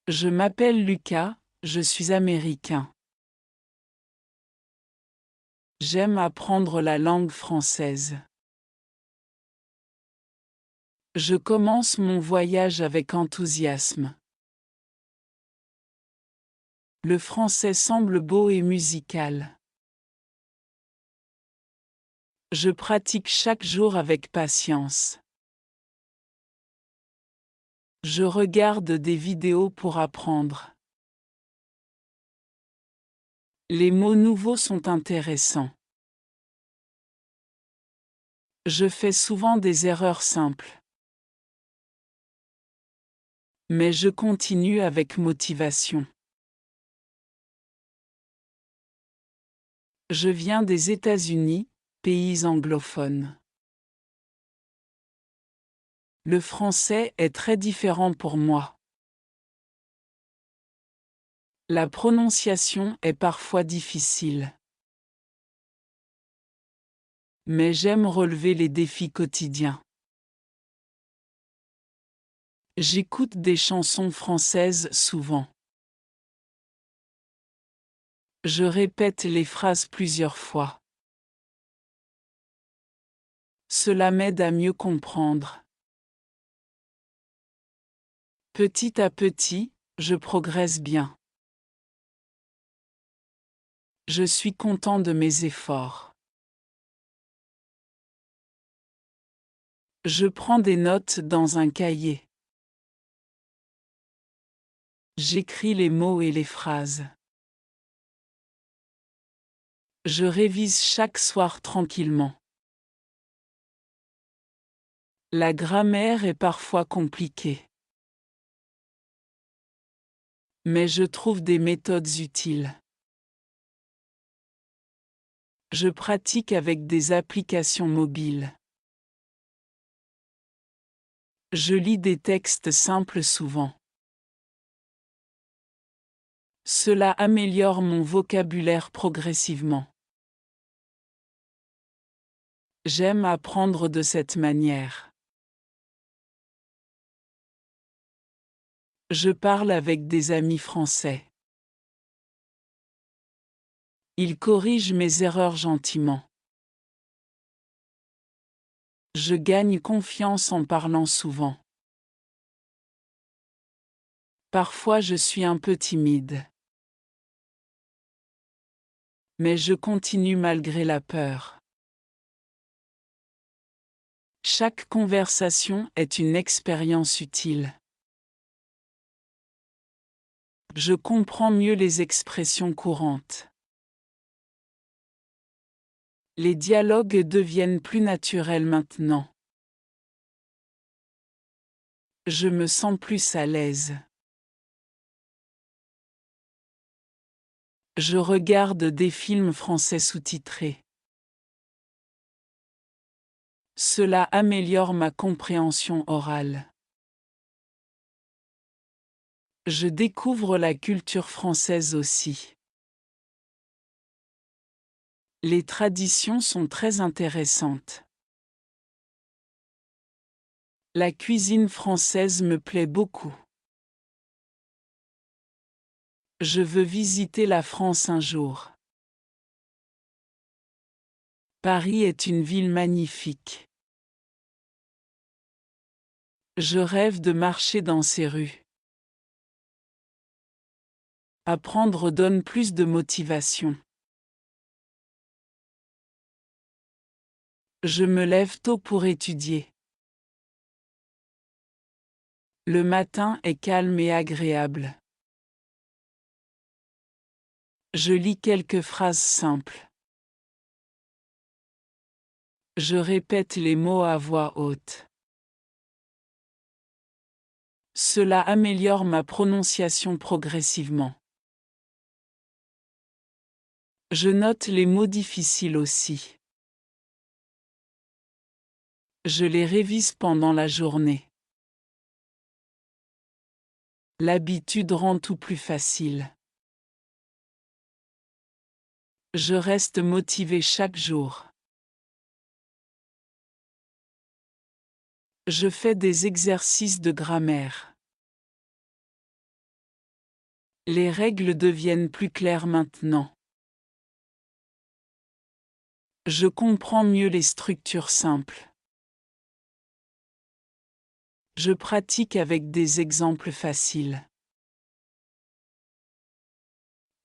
Je m'appelle Lucas, je suis américain. J'aime apprendre la langue française. Je commence mon voyage avec enthousiasme. Le français semble beau et musical. Je pratique chaque jour avec patience. Je regarde des vidéos pour apprendre. Les mots nouveaux sont intéressants. Je fais souvent des erreurs simples. Mais je continue avec motivation. Je viens des États-Unis, pays anglophones. Le français est très différent pour moi. La prononciation est parfois difficile. Mais j'aime relever les défis quotidiens. J'écoute des chansons françaises souvent. Je répète les phrases plusieurs fois. Cela m'aide à mieux comprendre. Petit à petit, je progresse bien. Je suis content de mes efforts. Je prends des notes dans un cahier. J'écris les mots et les phrases. Je révise chaque soir tranquillement. La grammaire est parfois compliquée. Mais je trouve des méthodes utiles. Je pratique avec des applications mobiles. Je lis des textes simples souvent. Cela améliore mon vocabulaire progressivement. J'aime apprendre de cette manière. Je parle avec des amis français. Ils corrigent mes erreurs gentiment. Je gagne confiance en parlant souvent. Parfois je suis un peu timide. Mais je continue malgré la peur. Chaque conversation est une expérience utile. Je comprends mieux les expressions courantes. Les dialogues deviennent plus naturels maintenant. Je me sens plus à l'aise. Je regarde des films français sous-titrés. Cela améliore ma compréhension orale. Je découvre la culture française aussi. Les traditions sont très intéressantes. La cuisine française me plaît beaucoup. Je veux visiter la France un jour. Paris est une ville magnifique. Je rêve de marcher dans ces rues. Apprendre donne plus de motivation. Je me lève tôt pour étudier. Le matin est calme et agréable. Je lis quelques phrases simples. Je répète les mots à voix haute. Cela améliore ma prononciation progressivement. Je note les mots difficiles aussi. Je les révise pendant la journée. L'habitude rend tout plus facile. Je reste motivé chaque jour. Je fais des exercices de grammaire. Les règles deviennent plus claires maintenant. Je comprends mieux les structures simples. Je pratique avec des exemples faciles.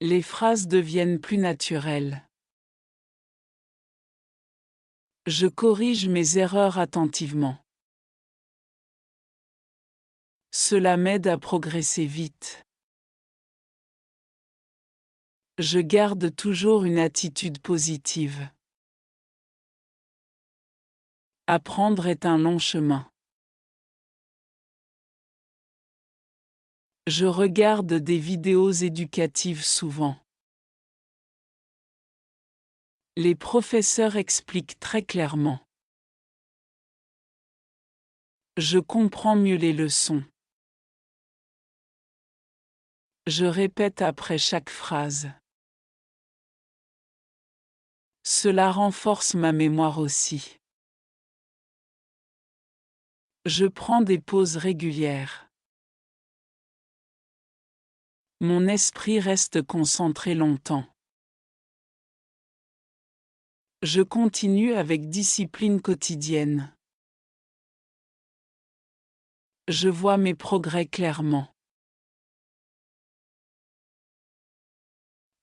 Les phrases deviennent plus naturelles. Je corrige mes erreurs attentivement. Cela m'aide à progresser vite. Je garde toujours une attitude positive. Apprendre est un long chemin. Je regarde des vidéos éducatives souvent. Les professeurs expliquent très clairement. Je comprends mieux les leçons. Je répète après chaque phrase. Cela renforce ma mémoire aussi. Je prends des pauses régulières. Mon esprit reste concentré longtemps. Je continue avec discipline quotidienne. Je vois mes progrès clairement.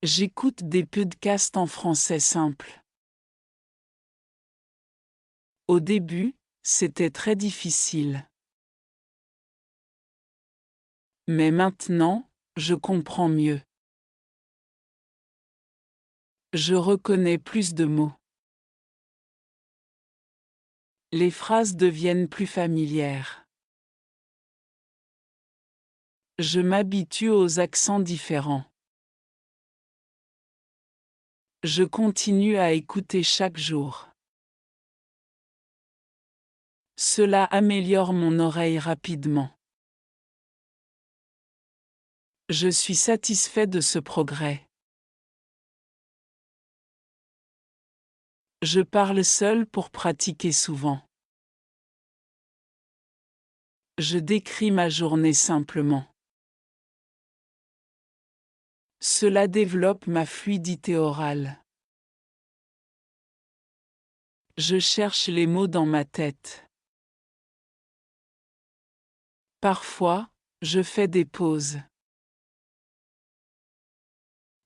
J'écoute des podcasts en français simple. Au début, c'était très difficile. Mais maintenant, je comprends mieux. Je reconnais plus de mots. Les phrases deviennent plus familières. Je m'habitue aux accents différents. Je continue à écouter chaque jour. Cela améliore mon oreille rapidement. Je suis satisfait de ce progrès. Je parle seul pour pratiquer souvent. Je décris ma journée simplement. Cela développe ma fluidité orale. Je cherche les mots dans ma tête. Parfois, je fais des pauses.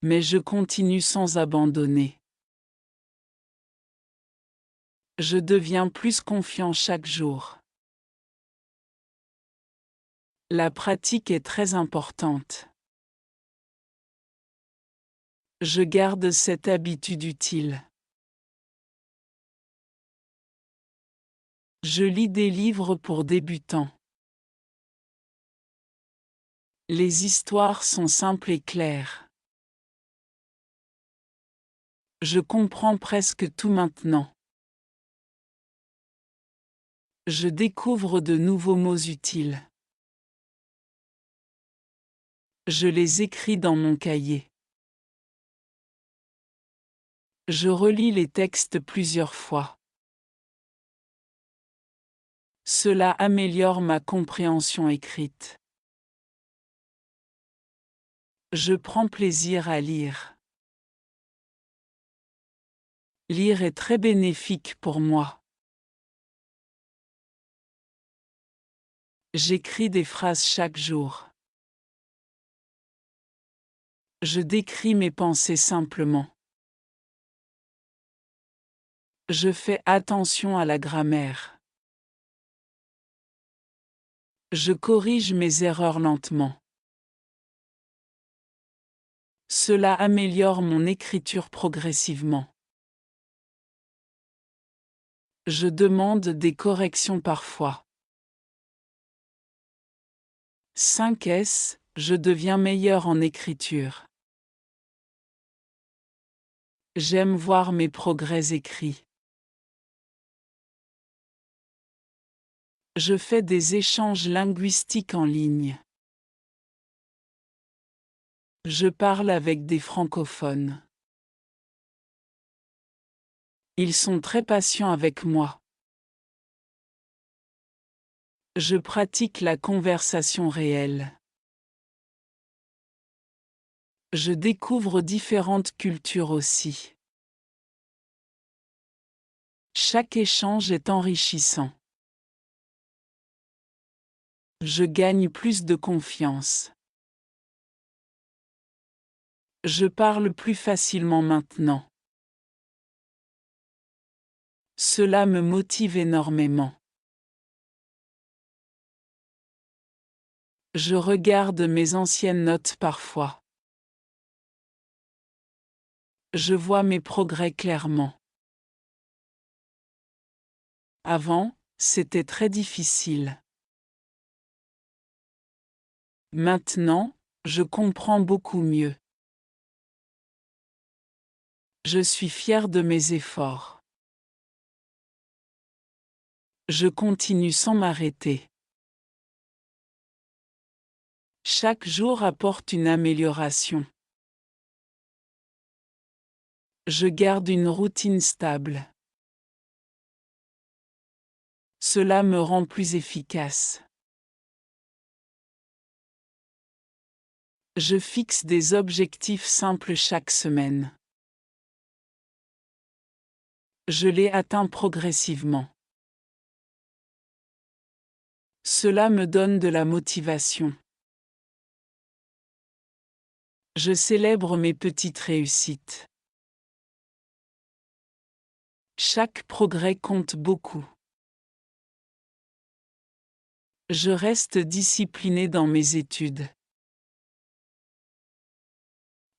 Mais je continue sans abandonner. Je deviens plus confiant chaque jour. La pratique est très importante. Je garde cette habitude utile. Je lis des livres pour débutants. Les histoires sont simples et claires. Je comprends presque tout maintenant. Je découvre de nouveaux mots utiles. Je les écris dans mon cahier. Je relis les textes plusieurs fois. Cela améliore ma compréhension écrite. Je prends plaisir à lire. Lire est très bénéfique pour moi. J'écris des phrases chaque jour. Je décris mes pensées simplement. Je fais attention à la grammaire. Je corrige mes erreurs lentement. Cela améliore mon écriture progressivement. Je demande des corrections parfois. 5S, je deviens meilleur en écriture. J'aime voir mes progrès écrits. Je fais des échanges linguistiques en ligne. Je parle avec des francophones. Ils sont très patients avec moi. Je pratique la conversation réelle. Je découvre différentes cultures aussi. Chaque échange est enrichissant. Je gagne plus de confiance. Je parle plus facilement maintenant. Cela me motive énormément. Je regarde mes anciennes notes parfois. Je vois mes progrès clairement. Avant, c'était très difficile. Maintenant, je comprends beaucoup mieux. Je suis fier de mes efforts. Je continue sans m'arrêter. Chaque jour apporte une amélioration. Je garde une routine stable. Cela me rend plus efficace. Je fixe des objectifs simples chaque semaine. Je les atteins progressivement. Cela me donne de la motivation. Je célèbre mes petites réussites. Chaque progrès compte beaucoup. Je reste discipliné dans mes études.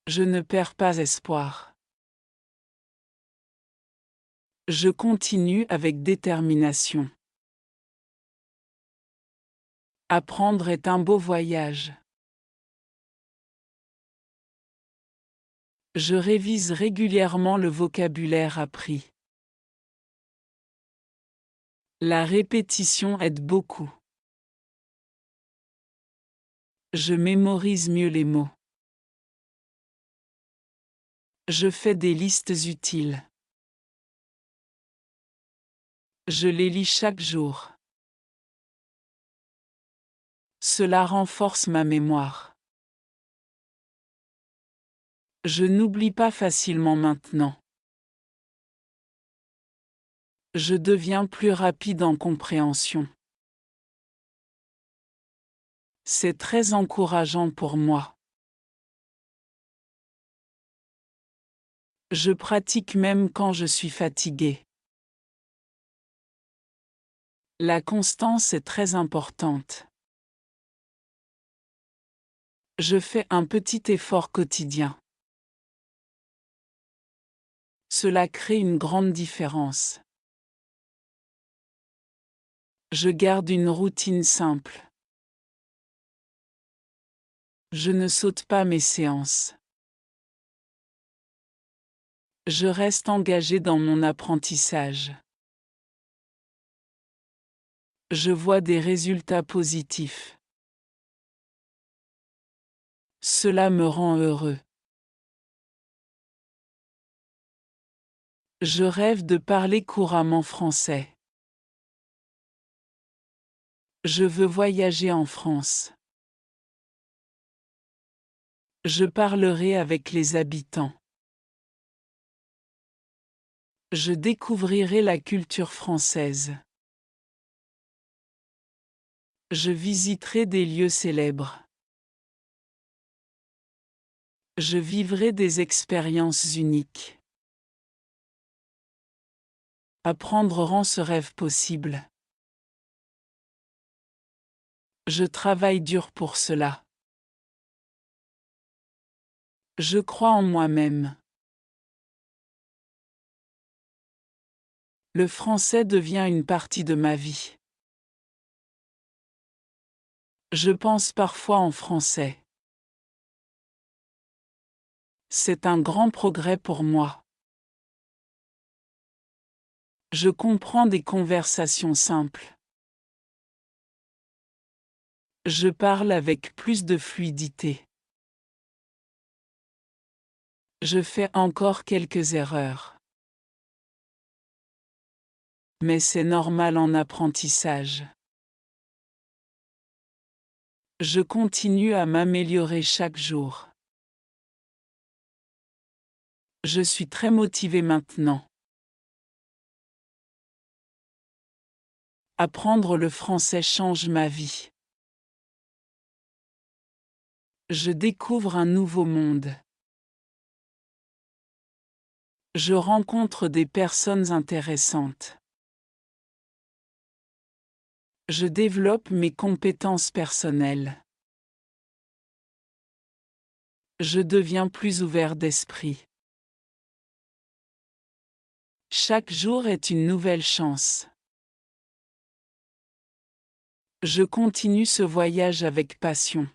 Je ne perds pas espoir. Je continue avec détermination. Apprendre est un beau voyage. Je révise régulièrement le vocabulaire appris. La répétition aide beaucoup. Je mémorise mieux les mots. Je fais des listes utiles. Je les lis chaque jour. Cela renforce ma mémoire. Je n'oublie pas facilement maintenant. Je deviens plus rapide en compréhension. C'est très encourageant pour moi. Je pratique même quand je suis fatigué. La constance est très importante. Je fais un petit effort quotidien. Cela crée une grande différence. Je garde une routine simple. Je ne saute pas mes séances. Je reste engagé dans mon apprentissage. Je vois des résultats positifs. Cela me rend heureux. Je rêve de parler couramment français. Je veux voyager en France. Je parlerai avec les habitants. Je découvrirai la culture française. Je visiterai des lieux célèbres. Je vivrai des expériences uniques. Apprendre rend ce rêve possible. Je travaille dur pour cela. Je crois en moi-même. Le français devient une partie de ma vie. Je pense parfois en français. C'est un grand progrès pour moi. Je comprends des conversations simples. Je parle avec plus de fluidité. Je fais encore quelques erreurs. Mais c'est normal en apprentissage. Je continue à m'améliorer chaque jour. Je suis très motivé maintenant. Apprendre le français change ma vie. Je découvre un nouveau monde. Je rencontre des personnes intéressantes. Je développe mes compétences personnelles. Je deviens plus ouvert d'esprit. Chaque jour est une nouvelle chance. Je continue ce voyage avec passion.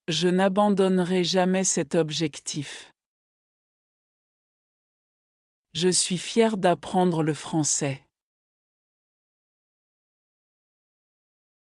Je n'abandonnerai jamais cet objectif. Je suis fier d'apprendre le français.